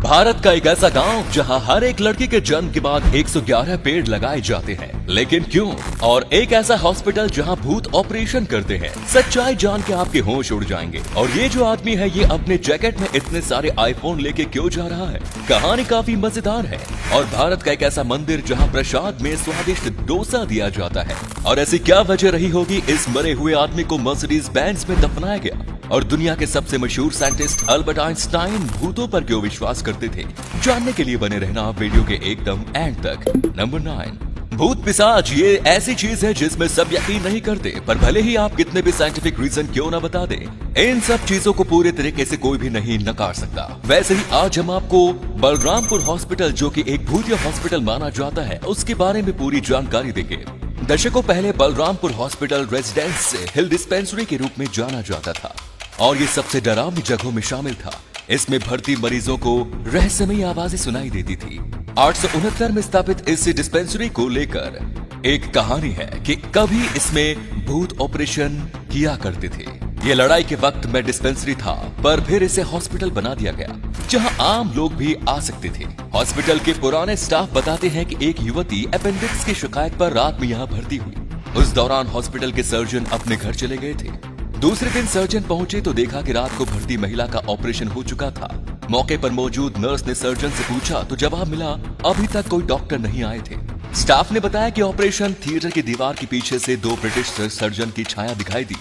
भारत का एक ऐसा गांव जहां हर एक लड़की के जन्म के बाद 111 पेड़ लगाए जाते हैं, लेकिन क्यों? और एक ऐसा हॉस्पिटल जहां भूत ऑपरेशन करते हैं। सच्चाई जान के आपके होश उड़ जाएंगे। और ये जो आदमी है, ये अपने जैकेट में इतने सारे आईफोन लेके क्यों जा रहा है? कहानी काफी मजेदार है। और भारत का एक ऐसा मंदिर जहाँ प्रसाद में स्वादिष्ट डोसा दिया जाता है। और ऐसी क्या वजह रही होगी इस मरे हुए आदमी को मर्सिडीज बेंज में दफनाया गया? और दुनिया के सबसे मशहूर साइंटिस्ट अल्बर्ट आइंस्टाइन भूतों पर क्यों विश्वास करते थे? जानने के लिए बने रहना आप वीडियो के एकदम एंड तक। नंबर 9, भूत पिशाच ये ऐसी चीज है जिसमें सब यकीन नहीं करते, पर भले ही आप कितने भी साइंटिफिक रीजन क्यों ना बता दें, इन सब चीजों को पूरे तरीके से कोई भी नहीं नकार सकता। वैसे ही आज हम आपको बलरामपुर हॉस्पिटल, जो कि एक भूतिया हॉस्पिटल माना जाता है, उसके बारे में पूरी जानकारी देंगे। दशकों पहले बलरामपुर हॉस्पिटल रेजिडेंस हिल डिस्पेंसरी के रूप में जाना जाता था और ये सबसे डरावनी जगहों में शामिल था। इसमें भर्ती मरीजों को रहस्यमयी आवाजें सुनाई देती थी। 869 में स्थापित इस डिस्पेंसरी को लेकर एक कहानी है कि कभी इसमें भूत ऑपरेशन किया करते थे। ये लड़ाई के वक्त में डिस्पेंसरी था, पर फिर इसे हॉस्पिटल बना दिया गया जहां आम लोग भी आ सकते थे। हॉस्पिटल के पुराने स्टाफ बताते हैं कि एक युवती अपेंडिक्स की शिकायत पर रात में यहाँ भर्ती हुई। उस दौरान हॉस्पिटल के सर्जन अपने घर चले गए थे। दूसरे दिन सर्जन पहुंचे तो देखा कि रात को भर्ती महिला का ऑपरेशन हो चुका था। मौके पर मौजूद नर्स ने सर्जन से पूछा तो जवाब मिला, अभी तक कोई डॉक्टर नहीं आए थे। स्टाफ ने बताया कि ऑपरेशन थिएटर की दीवार के पीछे से 2 ब्रिटिश सर्जन की छाया दिखाई दी।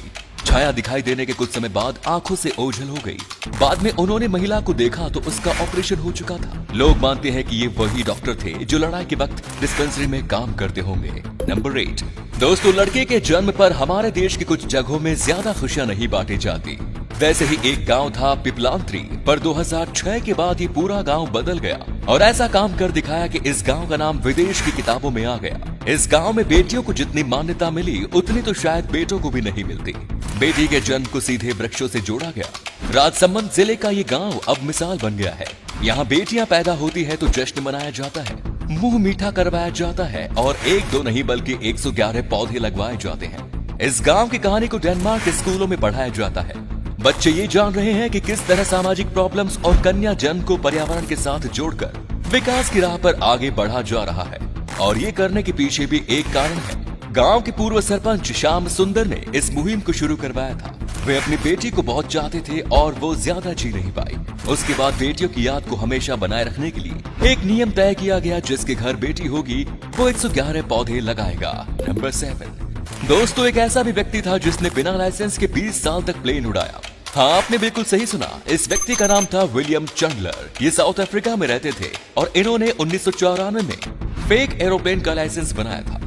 छाया दिखाई देने के कुछ समय बाद आंखों से ओझल हो गई। बाद में उन्होंने महिला को देखा तो उसका ऑपरेशन हो चुका था। लोग मानते हैं कि ये वही डॉक्टर थे जो लड़ाई के वक्त डिस्पेंसरी में काम करते होंगे। नंबर 8, दोस्तों, लड़के के जन्म पर हमारे देश की कुछ जगहों में ज्यादा खुशियां नहीं बांटी जाती। वैसे ही एक गांव था पिपलांत्री, पर 2006 के बाद ये पूरा गांव बदल गया और ऐसा काम कर दिखाया कि इस गांव का नाम विदेश की किताबों में आ गया। इस गांव में बेटियों को जितनी मान्यता मिली उतनी तो शायद बेटों को भी नहीं मिलती। बेटी के जन्म को सीधे वृक्षों से जोड़ा गया। राजसमंद जिले का ये गांव अब मिसाल बन गया है। यहाँ बेटियां पैदा होती है तो जश्न मनाया जाता है, मुंह मीठा करवाया जाता है और 1-2 नहीं बल्कि 111 पौधे लगवाए जाते हैं। इस गांव की कहानी को डेनमार्क के स्कूलों में पढ़ाया जाता है। बच्चे ये जान रहे हैं कि किस तरह सामाजिक प्रॉब्लम्स और कन्या जन्म को पर्यावरण के साथ जोड़कर विकास की राह पर आगे बढ़ा जा रहा है। और ये करने के पीछे भी एक कारण है। गांव के पूर्व सरपंच श्याम सुंदर ने इस मुहिम को शुरू करवाया था। वे अपनी बेटी को बहुत चाहते थे और वो ज्यादा जी नहीं पाई। उसके बाद बेटियों की याद को हमेशा बनाए रखने के लिए एक नियम तय किया गया, जिसके घर बेटी होगी वो 111 पौधे लगाएगा। नंबर 7, दोस्तों, एक ऐसा भी व्यक्ति था जिसने बिना लाइसेंस के 20 साल तक प्लेन उड़ाया। हाँ, आपने बिल्कुल सही सुना। इस व्यक्ति का नाम था विलियम चंडलर। ये साउथ अफ्रीका में रहते थे और इन्होंने 1994 में फेक एरोप्लेन का लाइसेंस बनाया था।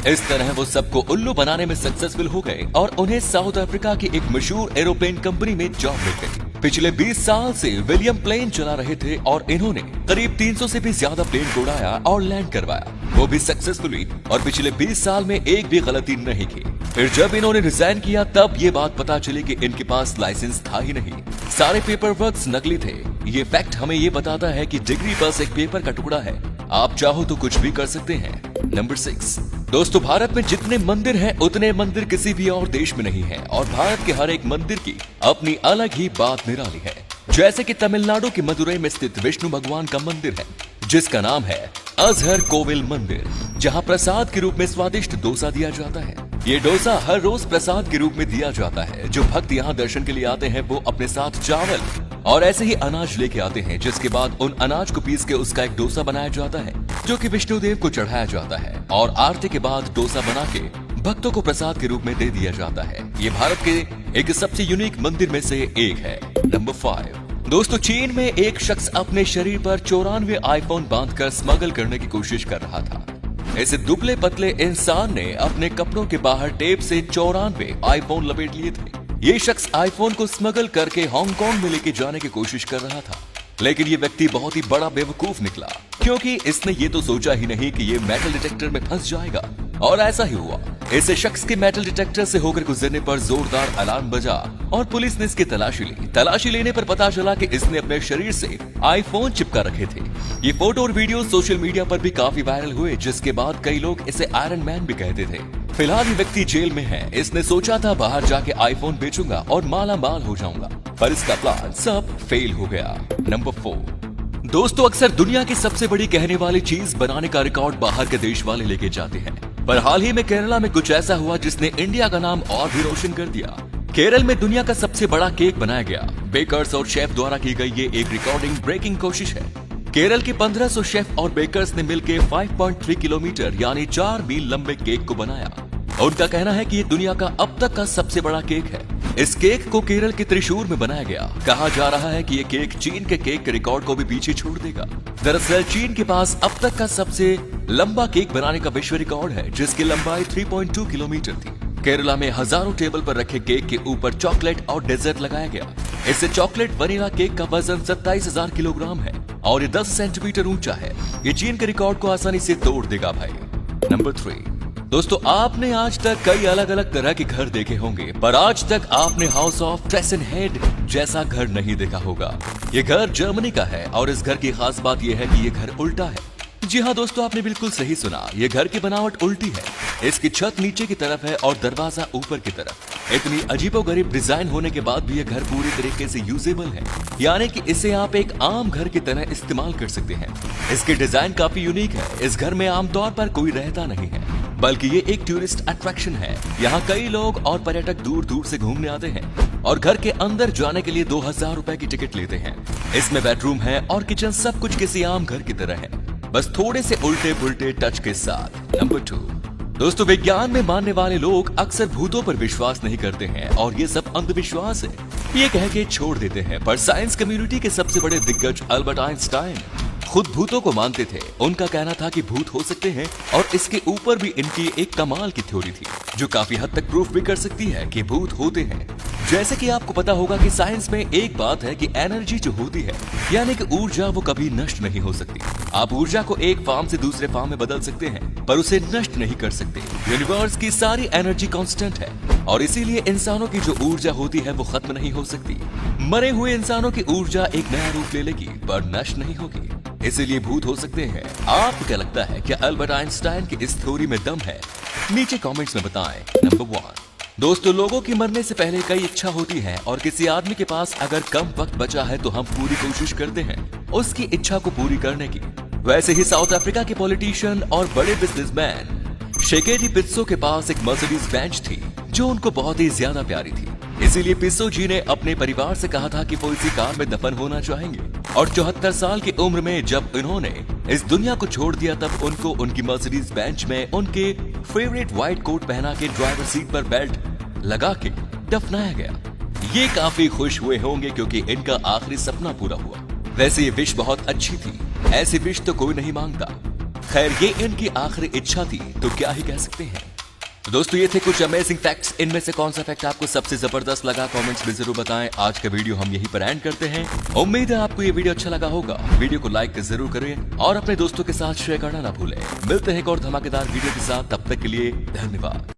इस तरह वो सबको उल्लू बनाने में सक्सेसफुल हो गए और उन्हें साउथ अफ्रीका की एक मशहूर एरोप्लेन कंपनी में जॉब मिल गई। पिछले 20 साल से विलियम प्लेन चला रहे थे और इन्होंने करीब 300 से भी ज्यादा प्लेन को उड़ाया और लैंड करवाया, वो भी सक्सेसफुली। और पिछले 20 साल में एक भी गलती नहीं की। फिर जब इन्होंने रिजाइन किया तब ये बात पता चली कि इनके पास लाइसेंस था ही नहीं, सारे पेपर वर्क नकली थे। ये फैक्ट हमें ये बताता है कि डिग्री बस एक पेपर का टुकड़ा है, आप चाहो तो कुछ भी कर सकते हैं। नंबर 6, दोस्तों, भारत में जितने मंदिर हैं उतने मंदिर किसी भी और देश में नहीं हैं और भारत के हर एक मंदिर की अपनी अलग ही बात निराली है। जैसे कि तमिलनाडु के मदुरई में स्थित विष्णु भगवान का मंदिर है, जिसका नाम है अजहर कोविल मंदिर, जहां प्रसाद के रूप में स्वादिष्ट डोसा दिया जाता है। ये डोसा हर रोज प्रसाद के रूप में दिया जाता है। जो भक्त यहाँ दर्शन के लिए आते हैं वो अपने साथ चावल और ऐसे ही अनाज लेके आते हैं, जिसके बाद उन अनाज को पीस के उसका एक डोसा बनाया जाता है, जो कि विष्णुदेव को चढ़ाया जाता है और आरती के बाद डोसा बना के भक्तों को प्रसाद के रूप में दे दिया जाता है। ये भारत के एक सबसे यूनिक मंदिर में से एक है। नंबर 5, दोस्तों, चीन में एक शख्स अपने शरीर पर 94 आईफोन बांधकर स्मगल करने की कोशिश कर रहा था। ऐसे दुबले पतले इंसान ने अपने कपड़ों के बाहर टेप से 94 आईफोन लपेट लिए थे। ये शख्स आईफोन को स्मगल करके हांगकांग में लेके जाने की कोशिश कर रहा था, लेकिन ये व्यक्ति बहुत ही बड़ा बेवकूफ निकला, क्योंकि इसने ये तो सोचा ही नहीं कि ये मेटल डिटेक्टर में फंस जाएगा। और ऐसा ही हुआ। इस शख्स के मेटल डिटेक्टर से होकर गुजरने पर जोरदार अलार्म बजा और पुलिस ने इसकी तलाशी ली। तलाशी लेने पर पता चला कि इसने अपने शरीर से आईफोन चिपका रखे थे। ये फोटो और वीडियो सोशल मीडिया पर भी काफी वायरल हुए, जिसके बाद कई लोग इसे आयरन मैन भी कहते थे। फिलहाल ये व्यक्ति जेल में है। इसने सोचा था बाहर जाके आईफोन बेचूंगा और माला माल हो जाऊंगा, पर इसका प्लान सब फेल हो गया। नंबर 4, दोस्तों अक्सर दुनिया की सबसे बड़ी कहने वाली चीज बनाने का रिकॉर्ड बाहर के देश वाले लेके जाते हैं, पर हाल ही में केरला में कुछ ऐसा हुआ जिसने इंडिया का नाम और भी रोशन कर दिया। केरल में दुनिया का सबसे बड़ा केक बनाया गया। बेकर्स और शेफ द्वारा की गई ये एक रिकॉर्डिंग ब्रेकिंग कोशिश है। केरल के 1500 शेफ और बेकर्स ने मिलकर 5.3 किलोमीटर यानी 4 मील लंबे केक को बनाया। उनका कहना है कि ये दुनिया का अब तक का सबसे बड़ा केक है। इस केक को केरल के त्रिशूर में बनाया गया। कहा जा रहा है कि ये केक चीन के केक के रिकॉर्ड को भी पीछे छोड़ देगा। दरअसल चीन के पास अब तक का सबसे लंबा केक बनाने का विश्व रिकॉर्ड है, जिसकी लंबाई 3.2 किलोमीटर थी। केरला में हजारों टेबल पर रखे केक के ऊपर चॉकलेट और डेजर्ट लगाया गया। इससे चॉकलेट वनीला केक का वजन 27,000 किलोग्राम है और ये 10 सेंटीमीटर ऊंचा है। ये चीन के रिकॉर्ड को आसानी से तोड़ देगा भाई। नंबर 3 दोस्तों, आपने आज तक कई अलग अलग तरह के घर देखे होंगे, पर आज तक आपने हाउस ऑफ ट्रेसेनहेड जैसा घर नहीं देखा होगा। ये घर जर्मनी का है और इस घर की खास बात यह है कि ये घर उल्टा है। जी हाँ दोस्तों, आपने बिल्कुल सही सुना, ये घर की बनावट उल्टी है। इसकी छत नीचे की तरफ है और दरवाजा ऊपर की तरफ। इतनी अजीबोगरीब डिजाइन होने के बाद भी ये घर पूरी तरीके से यूजेबल है, यानी कि इसे आप एक आम घर की तरह इस्तेमाल कर सकते हैं। इसकी डिजाइन काफी यूनिक है। इस घर में आमतौर पर कोई रहता नहीं है, बल्कि ये एक टूरिस्ट अट्रैक्शन है। यहाँ कई लोग और पर्यटक दूर दूर से घूमने आते हैं और घर के अंदर जाने के लिए 2000 रुपए की टिकट लेते हैं। इसमें बेडरूम है और किचन सब कुछ किसी आम घर की तरह है, बस थोड़े से उल्टे पुल्टे टच के साथ। नंबर 2 दोस्तों, विज्ञान में मानने वाले लोग अक्सर भूतों पर विश्वास नहीं करते हैं और ये सब अंधविश्वास है, ये कह के छोड़ देते हैं। पर साइंस कम्युनिटी के सबसे बड़े दिग्गज अल्बर्ट आइंस्टाइन खुद भूतों को मानते थे। उनका कहना था कि भूत हो सकते हैं और इसके ऊपर भी इनकी एक कमाल की थ्योरी थी, जो काफी हद तक प्रूफ भी कर सकती है कि भूत होते हैं। जैसे कि आपको पता होगा कि साइंस में एक बात है कि एनर्जी जो होती है, यानी कि ऊर्जा, वो कभी नष्ट नहीं हो सकती। आप ऊर्जा को एक फॉर्म से दूसरे फॉर्म में बदल सकते हैं, पर उसे नष्ट नहीं कर सकते। यूनिवर्स की सारी एनर्जी कांस्टेंट है और इसीलिए इंसानों की जो ऊर्जा होती है वो खत्म नहीं हो सकती। मरे हुए इंसानों की ऊर्जा एक नया रूप ले लेगी, पर नष्ट नहीं होगी, इसीलिए भूत हो सकते हैं। आपको क्या लगता है, क्या अल्बर्ट आइंस्टाइन की इस थ्योरी में दम है? नीचे कमेंट्स में बताएं। नंबर 1 दोस्तों, लोगों की मरने से पहले कई इच्छा होती है और किसी आदमी के पास अगर कम वक्त बचा है तो हम पूरी कोशिश करते हैं उसकी इच्छा को पूरी करने की। वैसे ही साउथ अफ्रीका के पॉलिटिशियन और बड़े बिजनेसमैन शेकेटी पित्सो के पास एक मर्सिडीज बेंच थी जो उनको बहुत ही ज्यादा प्यारी थी। इसीलिए पिस्सो जी ने अपने परिवार से कहा था कि वो इसी कार में दफन होना चाहेंगे और 74 साल की उम्र में जब उन्होंने इस दुनिया को छोड़ दिया, तब उनको उनकी मर्सिडीज बेंच में उनके फेवरेट व्हाइट कोट पहना के ड्राइवर सीट पर बेल्ट लगा के दफनाया गया। ये काफी खुश हुए होंगे क्योंकि इनका आखिरी सपना पूरा हुआ। वैसे ये विश बहुत अच्छी थी, ऐसी विश तो कोई नहीं मांगता। खैर, ये इनकी आखिरी इच्छा थी तो क्या ही कह सकते हैं। तो दोस्तों, ये थे कुछ अमेजिंग फैक्ट्स। इनमें से कौन सा फैक्ट आपको सबसे जबरदस्त लगा, कमेंट्स में जरूर बताएं। आज का वीडियो हम यहीं पर एंड करते हैं। उम्मीद है आपको ये वीडियो अच्छा लगा होगा। वीडियो को लाइक जरूर करें और अपने दोस्तों के साथ शेयर करना ना भूलें। मिलते हैं एक और धमाकेदार वीडियो के साथ, तब तक के लिए धन्यवाद।